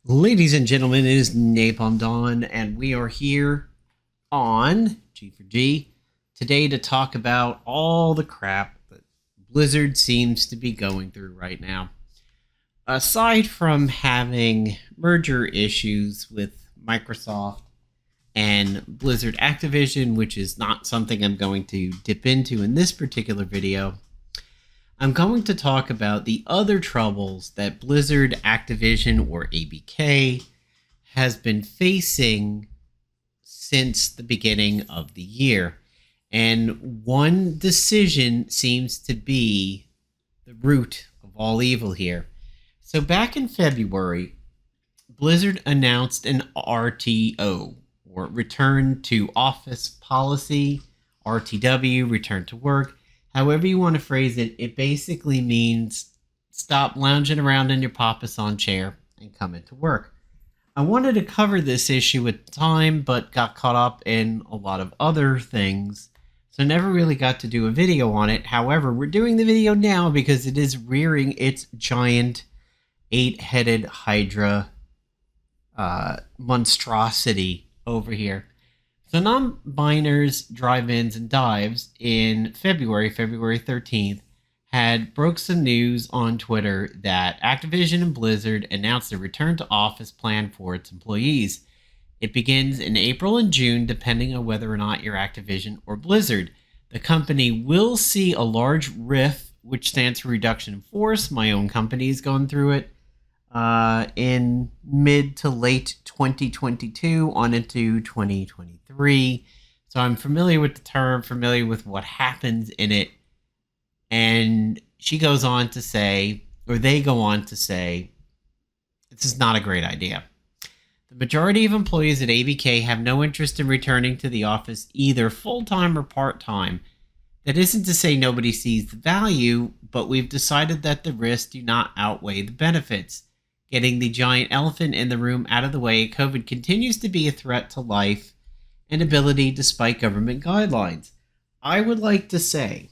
Ladies and gentlemen, it is Napalm Dawn, and we are here on G4G today to talk about all the crap that Blizzard seems to be going through right now. Aside from having merger issues with Microsoft and Blizzard Activision, which is not something I'm going to dip into in this particular video, I'm going to talk about the other troubles that Blizzard Activision, or ABK, has been facing since the beginning of the year. And one decision seems to be the root of all evil here. So back in February, Blizzard announced an RTO, or Return to Office Policy, RTW, Return to Work. However you want to phrase it, it basically means stop lounging around in your papasan chair and come into work. I wanted to cover this issue at the time, but got caught up in a lot of other things, so never really got to do a video on it. However, we're doing the video now because it is rearing its giant 8-headed Hydra monstrosity over here. So non-biners, drive-ins, and dives in February 13th, had broke some news on Twitter that Activision and Blizzard announced a return to office plan for its employees. It begins in April and June, depending on whether or not you're Activision or Blizzard. The company will see a large RIF, which stands for Reduction in Force. My own company is going through it. In mid to late 2022 on into 2023. So I'm familiar with the term, familiar with what happens in it. And she goes on to say, or they go on to say, this is not a great idea. The majority of employees at ABK have no interest in returning to the office, either full-time or part-time. That isn't to say nobody sees the value, but we've decided that the risks do not outweigh the benefits. Getting the giant elephant in the room out of the way, COVID continues to be a threat to life and ability despite government guidelines. I would like to say,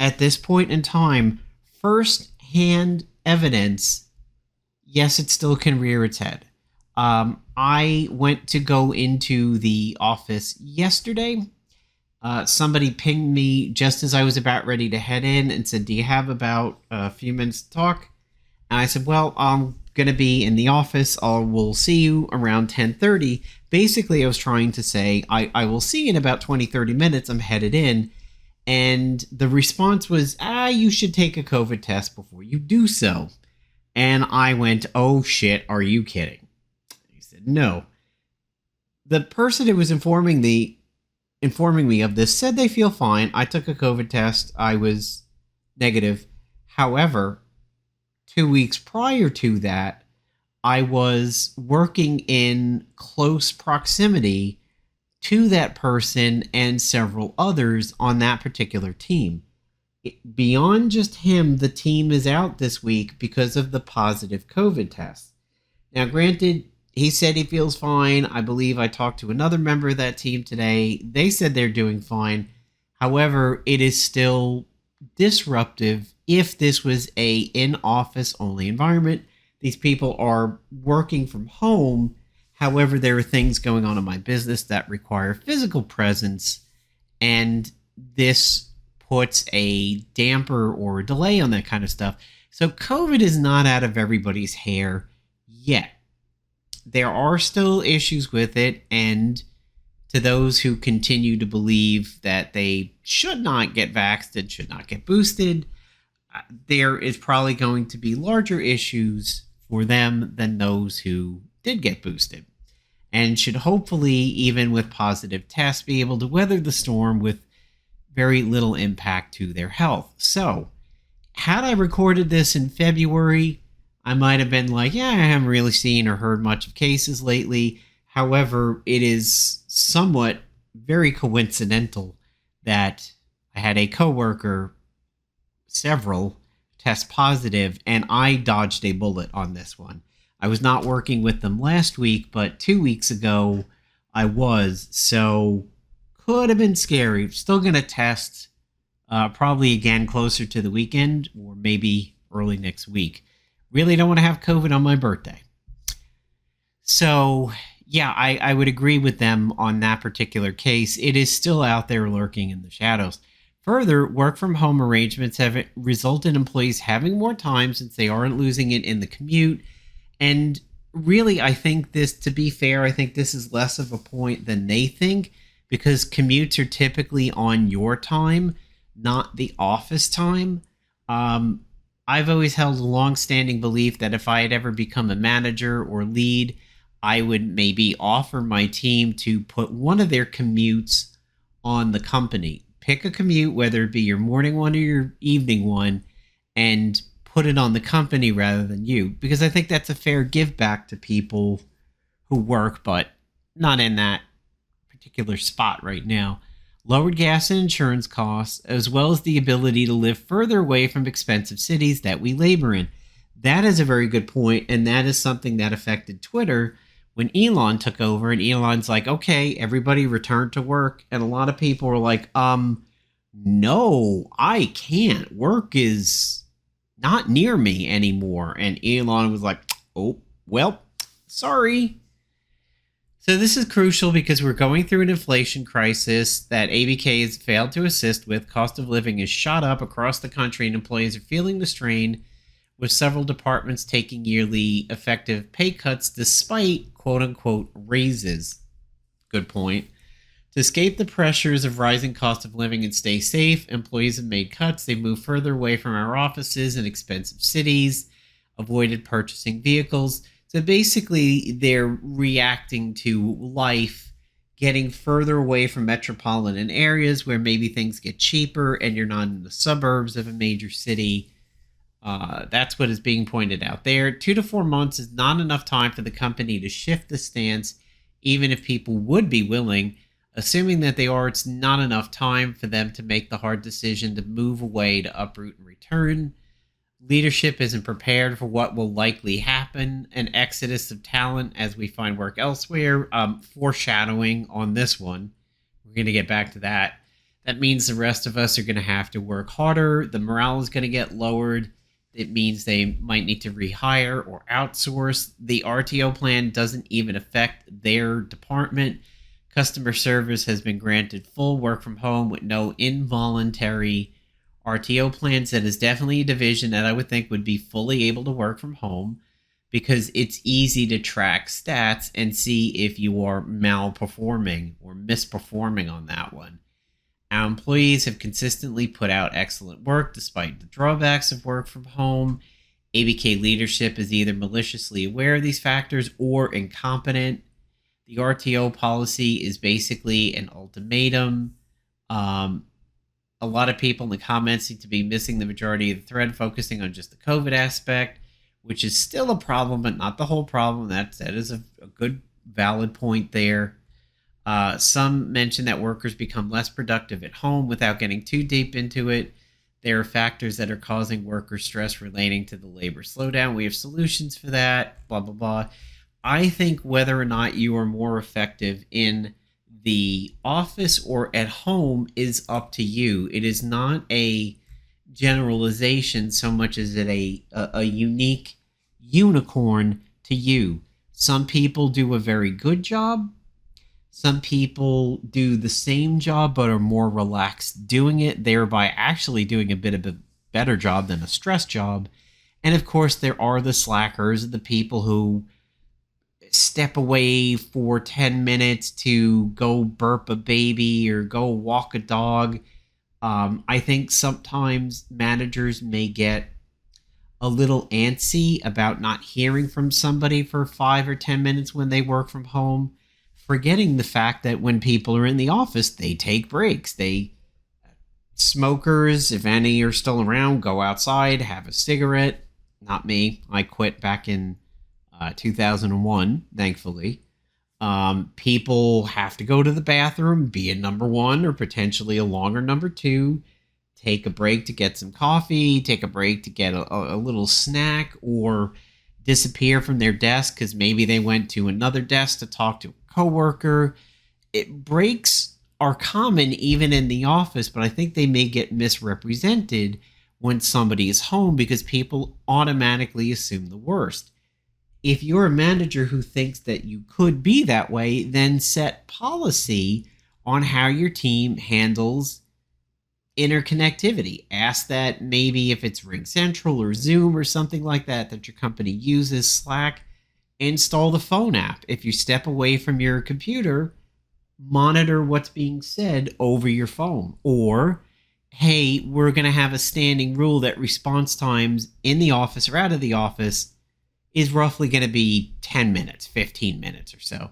at this point in time, first-hand evidence, yes, it still can rear its head. I went to go into the office yesterday. Somebody pinged me just as I was about ready to head in and said, do you have about a few minutes to talk? And I said, well, I'm going to be in the office. We'll see you around 10:30. Basically, I was trying to say, I will see you in about 20-30 minutes. I'm headed in. And the response was, you should take a COVID test before you do so. And I went, oh shit, are you kidding? He said, no. The person who was informing me of this said they feel fine. I took a COVID test. I was negative. However, 2 weeks prior to that, I was working in close proximity to that person and several others on that particular team. Beyond just him, the team is out this week because of the positive COVID test. Now, granted, he said he feels fine. I believe I talked to another member of that team today. They said they're doing fine. However, it is still disruptive. If this was a in-office only environment, these people are working from home. However, there are things going on in my business that require physical presence, and this puts a damper or a delay on that kind of stuff. So COVID is not out of everybody's hair yet. There are still issues with it, and to those who continue to believe that they should not get vaxxed and should not get boosted, there is probably going to be larger issues for them than those who did get boosted, and should hopefully, even with positive tests, be able to weather the storm with very little impact to their health. So, had I recorded this in February, I might have been like, yeah, I haven't really seen or heard much of cases lately. However, it is somewhat very coincidental that I had a coworker, several, test positive, and I dodged a bullet on this one. I was not working with them last week, but 2 weeks ago I was, so could have been scary. Still going to test probably again closer to the weekend or maybe early next week. Really don't want to have COVID on my birthday. So, yeah, I would agree with them on that particular case. It is still out there lurking in the shadows. Further, work from home arrangements have resulted in employees having more time since they aren't losing it in the commute. And really, I think this, to be fair, I think this is less of a point than they think because commutes are typically on your time, not the office time. Um, I've always held a long-standing belief that if I had ever become a manager or lead, I would maybe offer my team to put one of their commutes on the company. Pick a commute, whether it be your morning one or your evening one, and put it on the company rather than you. Because I think that's a fair give back to people who work, but not in that particular spot right now. Lowered gas and insurance costs, as well as the ability to live further away from expensive cities that we labor in. That is a very good point, and that is something that affected Twitter when Elon took over. And Elon's like, okay, everybody returned to work. And a lot of people were like, no, I can't. Work is not near me anymore. And Elon was like, oh, well, sorry. So this is crucial because we're going through an inflation crisis that ABK has failed to assist with. Cost of living is shot up across the country and employees are feeling the strain, with several departments taking yearly effective pay cuts despite quote-unquote raises. Good point. To escape the pressures of rising cost of living and stay safe, employees have made cuts. They've moved further away from our offices in expensive cities, avoided purchasing vehicles. So basically, they're reacting to life, getting further away from metropolitan areas where maybe things get cheaper and you're not in the suburbs of a major city. That's what is being pointed out there. 2 to 4 months is not enough time for the company to shift the stance, even if people would be willing. Assuming that they are, it's not enough time for them to make the hard decision to move away, to uproot and return. Leadership isn't prepared for what will likely happen, an exodus of talent as we find work elsewhere. Foreshadowing on this one. We're going to get back to that. That means the rest of us are going to have to work harder. The morale is going to get lowered. It means they might need to rehire or outsource. The RTO plan doesn't even affect their department. Customer service has been granted full work from home with no involuntary RTO plans. That is definitely a division that I would think would be fully able to work from home because it's easy to track stats and see if you are malperforming or misperforming on that one. Our employees have consistently put out excellent work despite the drawbacks of work from home. ABK leadership is either maliciously aware of these factors or incompetent. The RTO policy is basically an ultimatum. A lot of people in the comments seem to be missing the majority of the thread, focusing on just the COVID aspect, which is still a problem, but not the whole problem. That is a good, valid point there. Some mention that workers become less productive at home without getting too deep into it. There are factors that are causing worker stress relating to the labor slowdown. We have solutions for that, blah, blah, blah. I think whether or not you are more effective in the office or at home is up to you. It is not a generalization so much as it a unique unicorn to you. Some people do a very good job. Some people do the same job but are more relaxed doing it, thereby actually doing a bit of a better job than a stress job. And of course, there are the slackers, the people who step away for 10 minutes to go burp a baby or go walk a dog. I think sometimes managers may get a little antsy about not hearing from somebody for 5 or 10 minutes when they work from home, forgetting the fact that when people are in the office, they take breaks. Smokers, if any are still around, go outside, have a cigarette. Not me. I quit back in 2001, thankfully. People have to go to the bathroom, be a number one or potentially a longer number two, take a break to get some coffee, take a break to get a little snack, or disappear from their desk because maybe they went to another desk to talk to a coworker. Breaks are common even in the office, but I think they may get misrepresented when somebody is home because people automatically assume the worst. If you're a manager who thinks that you could be that way, then set policy on how your team handles interconnectivity. Ask that maybe if it's Ring Central or Zoom or something like that that your company uses, Slack, install the phone app. If you step away from your computer, monitor what's being said over your phone. Or, hey, we're going to have a standing rule that response times in the office or out of the office is roughly going to be 10 minutes, 15 minutes or so.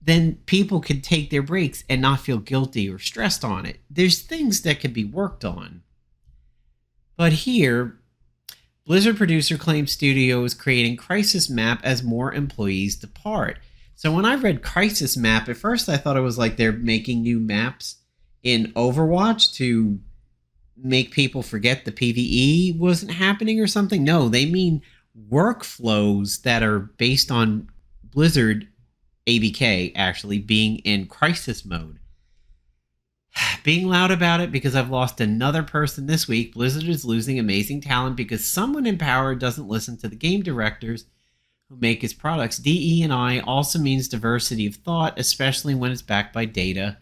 Then people can take their breaks and not feel guilty or stressed on it. There's things that can be worked on. But here, Blizzard producer claims studio is creating crisis map as more employees depart. So when I read crisis map, at first I thought it was like they're making new maps in Overwatch to make people forget the PvE wasn't happening or something. No, they mean workflows that are based on Blizzard ABK actually being in crisis mode. Being loud about it because I've lost another person this week. Blizzard is losing amazing talent because someone in power doesn't listen to the game directors who make his products. DE&I also means diversity of thought, especially when it's backed by data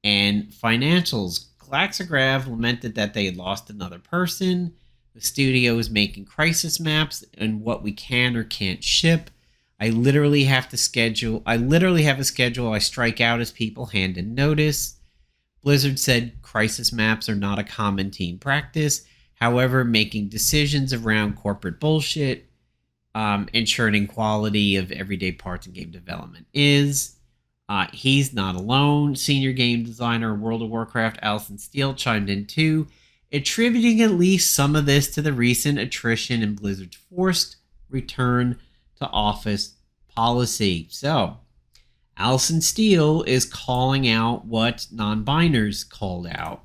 and financials. Glaxagrav lamented that they had lost another person. The studio is making crisis maps and what we can or can't ship. I literally have a schedule I strike out as people hand in notice. Blizzard said crisis maps are not a common team practice. However, making decisions around corporate bullshit, ensuring quality of everyday parts in game development is. He's not alone. Senior game designer of World of Warcraft, Alison Steele, chimed in too, attributing at least some of this to the recent attrition in Blizzard's forced return to office policy. So, Alison Steele is calling out what non-biners called out.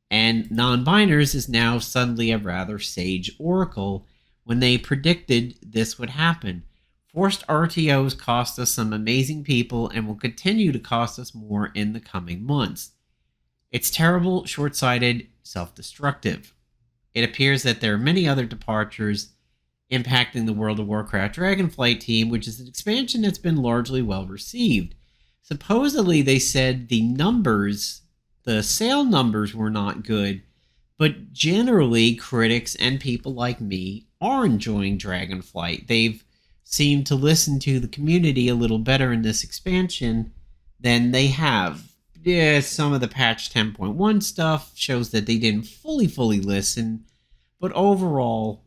And non-biners is now suddenly a rather sage oracle when they predicted this would happen. Forced RTOs cost us some amazing people and will continue to cost us more in the coming months. It's terrible, short-sighted, self-destructive. It appears that there are many other departures impacting the World of Warcraft Dragonflight team, which is an expansion that's been largely well received. Supposedly, they said the sale numbers were not good, but generally, critics and people like me are enjoying Dragonflight. They've seemed to listen to the community a little better in this expansion than they have. Yeah, some of the patch 10.1 stuff shows that they didn't fully listen, but overall,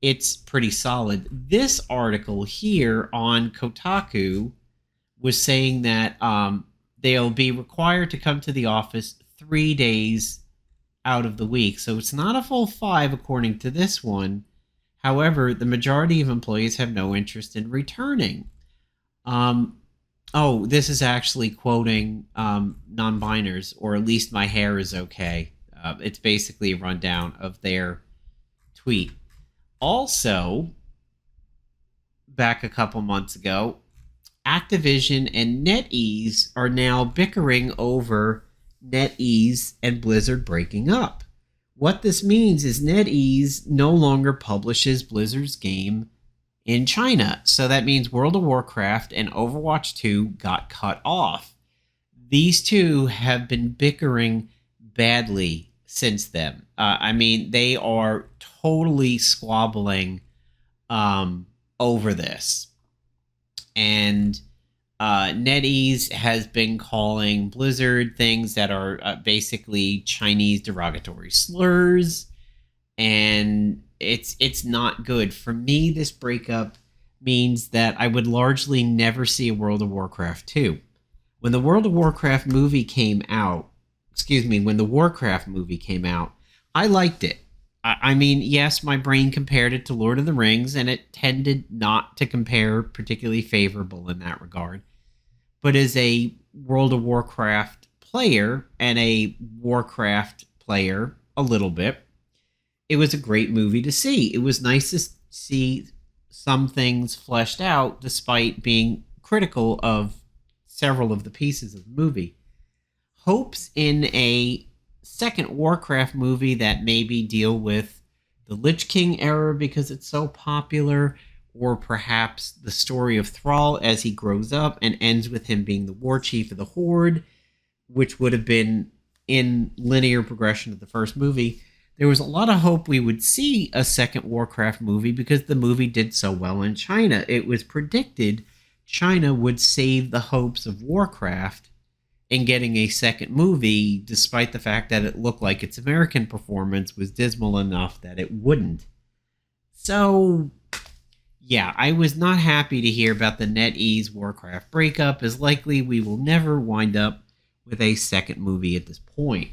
it's pretty solid. This article here on Kotaku was saying that they'll be required to come to the office 3 days out of the week. So it's not a full 5 according to this one. However, the majority of employees have no interest in returning. This is actually quoting non-biners, or at least my hair is okay. It's basically a rundown of their tweet. Also, back a couple months ago, Activision and NetEase are now bickering over NetEase and Blizzard breaking up. What this means is NetEase no longer publishes Blizzard's game in China. So that means World of Warcraft and Overwatch 2 got cut off. These two have been bickering badly since then. They are totally squabbling over this. And NetEase has been calling Blizzard things that are basically Chinese derogatory slurs, and it's not good. For me, this breakup means that I would largely never see a World of Warcraft 2. When the World of Warcraft movie came out, when the Warcraft movie came out, I liked it. Yes, my brain compared it to Lord of the Rings, and it tended not to compare particularly favorable in that regard. But as a World of Warcraft player, and a Warcraft player a little bit, it was a great movie to see. It was nice to see some things fleshed out, despite being critical of several of the pieces of the movie. Hopes in a second Warcraft movie that maybe deal with the Lich King era because it's so popular, or perhaps the story of Thrall as he grows up and ends with him being the war chief of the Horde, which would have been in linear progression of the first movie. There was a lot of hope we would see a second Warcraft movie because the movie did so well in China. It was predicted China would save the hopes of Warcraft in getting a second movie, despite the fact that it looked like its American performance was dismal enough that it wouldn't. So, yeah, I was not happy to hear about the NetEase Warcraft breakup, as likely we will never wind up with a second movie at this point.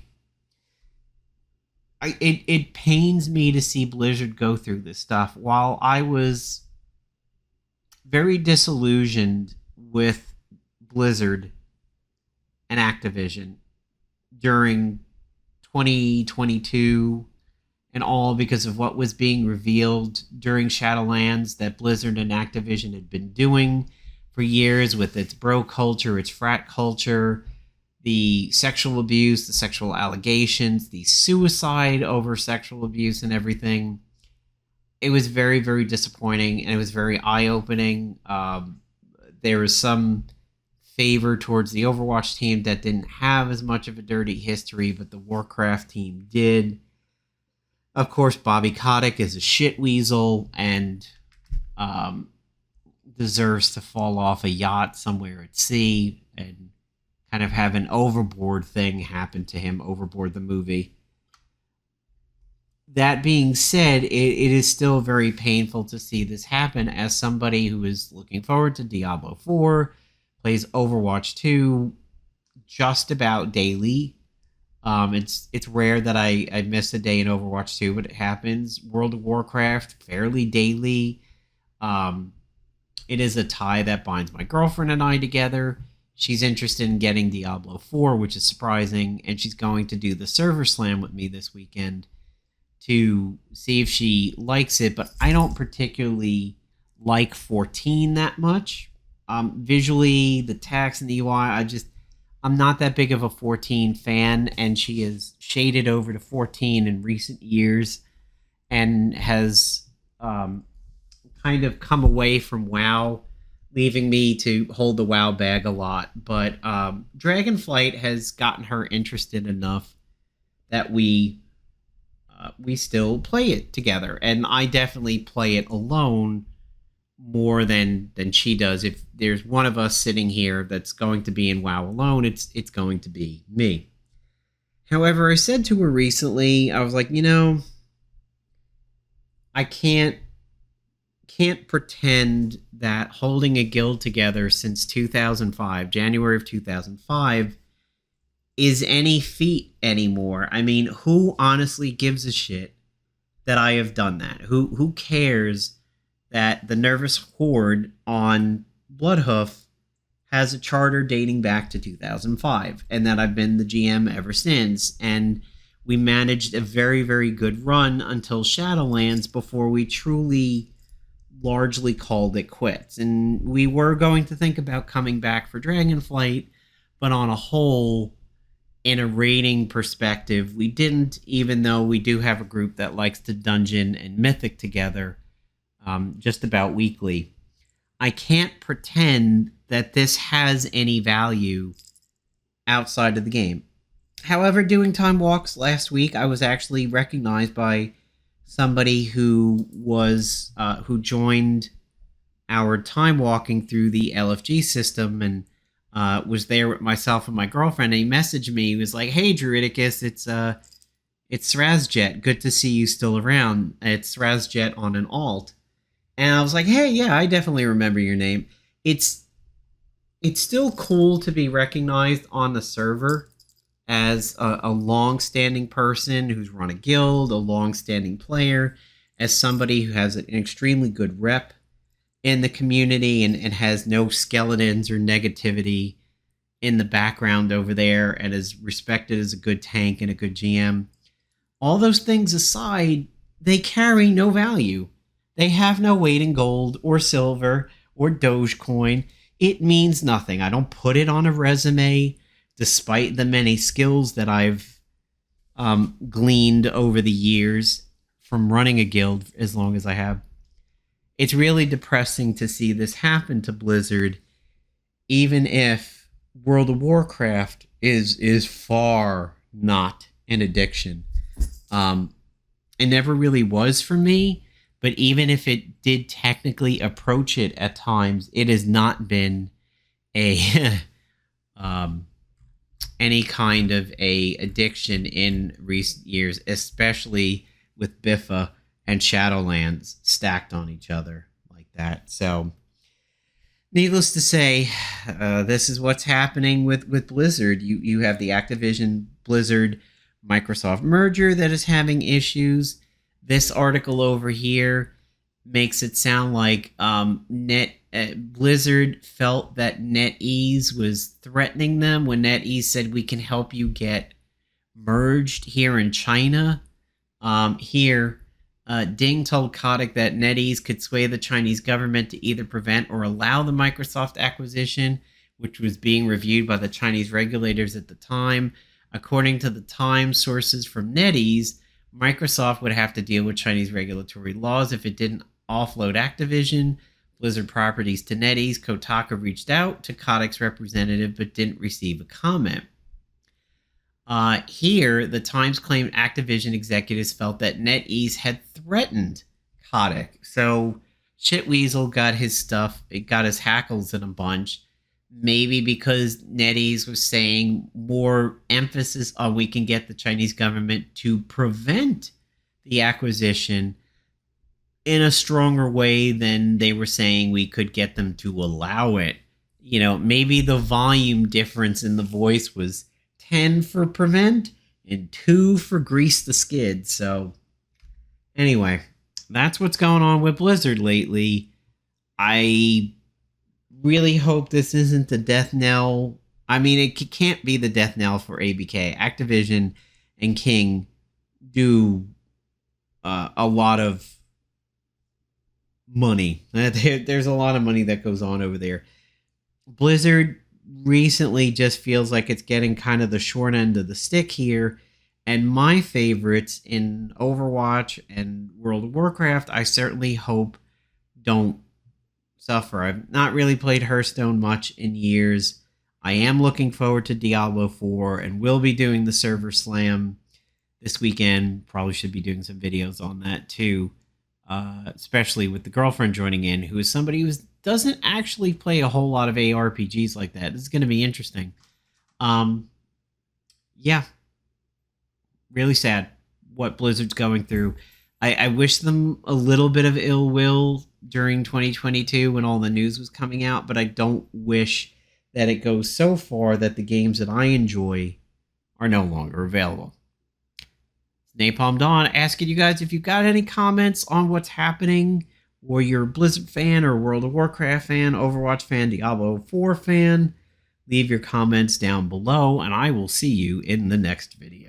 It pains me to see Blizzard go through this stuff. While I was very disillusioned with Blizzard and Activision during 2022 and all because of what was being revealed during Shadowlands that Blizzard and Activision had been doing for years with its bro culture, its frat culture, the sexual abuse, the sexual allegations, the suicide over sexual abuse and everything. It was very, very disappointing, and it was very eye-opening. There was some favor towards the Overwatch team that didn't have as much of a dirty history, but the Warcraft team did. Of course, Bobby Kotick is a shit weasel and deserves to fall off a yacht somewhere at sea and kind of have an Overboard thing happen to him, Overboard the movie. That being said, it is still very painful to see this happen as somebody who is looking forward to Diablo 4, plays Overwatch 2 just about daily. It's rare that I miss a day in Overwatch 2, but it happens. World of Warcraft, fairly daily. It is a tie that binds my girlfriend and I together. She's interested in getting Diablo 4, which is surprising, and she's going to do the server slam with me this weekend to see if she likes it, but I don't particularly like 14 that much. Visually, the text and the UI, I'm not that big of a 14 fan, and she has shaded over to 14 in recent years and has kind of come away from WoW, leaving me to hold the WoW bag a lot. But Dragonflight has gotten her interested enough that we still play it together, and I definitely play it alone more than she does. If there's one of us sitting here that's going to be in WoW alone, it's going to be me. However, I said to her recently, I was like, I can't pretend that holding a guild together since 2005, January of 2005, is any feat anymore. I mean, who honestly gives a shit that I have done that? Who cares that the Nervous Horde on Bloodhoof has a charter dating back to 2005 and that I've been the GM ever since, and we managed a very, very good run until Shadowlands before we truly largely called it quits. And we were going to think about coming back for Dragonflight, but on a whole, in a rating perspective, we didn't, even though we do have a group that likes to dungeon and mythic together just about weekly. I can't pretend that this has any value outside of the game. However, doing time walks last week, I was actually recognized by somebody who joined our time walking through the LFG system and was there with myself and my girlfriend, and he messaged me. He was like, "Hey, Druidicus, it's Srazjet. Good to see you still around. It's Srazjet on an alt." And I was like, "Hey, yeah, I definitely remember your name." It's still cool to be recognized on the server as a long-standing person who's run a guild, a long-standing player, as somebody who has an extremely good rep in the community and has no skeletons or negativity in the background over there, and is respected as a good tank and a good GM. All those things aside, they carry no value. They have no weight in gold or silver or Dogecoin. It means nothing. I don't put it on a resume, despite the many skills that I've gleaned over the years from running a guild as long as I have. it's really depressing to see this happen to Blizzard, even if World of Warcraft is far not an addiction. It never really was for me, but even if it did technically approach it at times, it has not been a any kind of a addiction in recent years, especially with Biffa and Shadowlands stacked on each other like that. So, needless to say, this is what's happening with Blizzard. You have the Activision Blizzard Microsoft merger that is having issues. This article over here makes it sound like Blizzard felt that NetEase was threatening them when NetEase said, we can help you get merged here in China. Ding told Kotick that NetEase could sway the Chinese government to either prevent or allow the Microsoft acquisition, which was being reviewed by the Chinese regulators at the time. According to the Times sources from NetEase, Microsoft would have to deal with Chinese regulatory laws if it didn't offload Activision Blizzard properties to NetEase. Kotaku reached out to Kotick's representative but didn't receive a comment. Here, the Times claimed Activision executives felt that NetEase had threatened Kotick. So Shitweasel got his stuff, it got his hackles in a bunch. Maybe because NetEase was saying more emphasis on we can get the Chinese government to prevent the acquisition in a stronger way than they were saying we could get them to allow it. You know, maybe the volume difference in the voice was 10 for prevent and 2 for grease the skids. So anyway, that's what's going on with Blizzard lately. I really hope this isn't the death knell. I mean, it can't be the death knell for ABK. Activision and King do a lot of money. There's a lot of money that goes on over there. Blizzard recently just feels like it's getting kind of the short end of the stick here. And my favorites in Overwatch and World of Warcraft, I certainly hope don't suffer. I've not really played Hearthstone much in years. I am looking forward to Diablo 4 and will be doing the server slam this weekend. Probably should be doing some videos on that too, especially with the girlfriend joining in, who is somebody who doesn't actually play a whole lot of ARPGs like that. This is going to be interesting. Yeah, really sad what Blizzard's going through. I wish them a little bit of ill will during 2022 when all the news was coming out, but I don't wish that it goes so far that the games that I enjoy are no longer available. Napalm Dawn asking you guys if you've got any comments on what's happening, or you're a Blizzard fan or World of Warcraft fan, Overwatch fan, Diablo 4 fan. Leave your comments down below, and I will see you in the next video.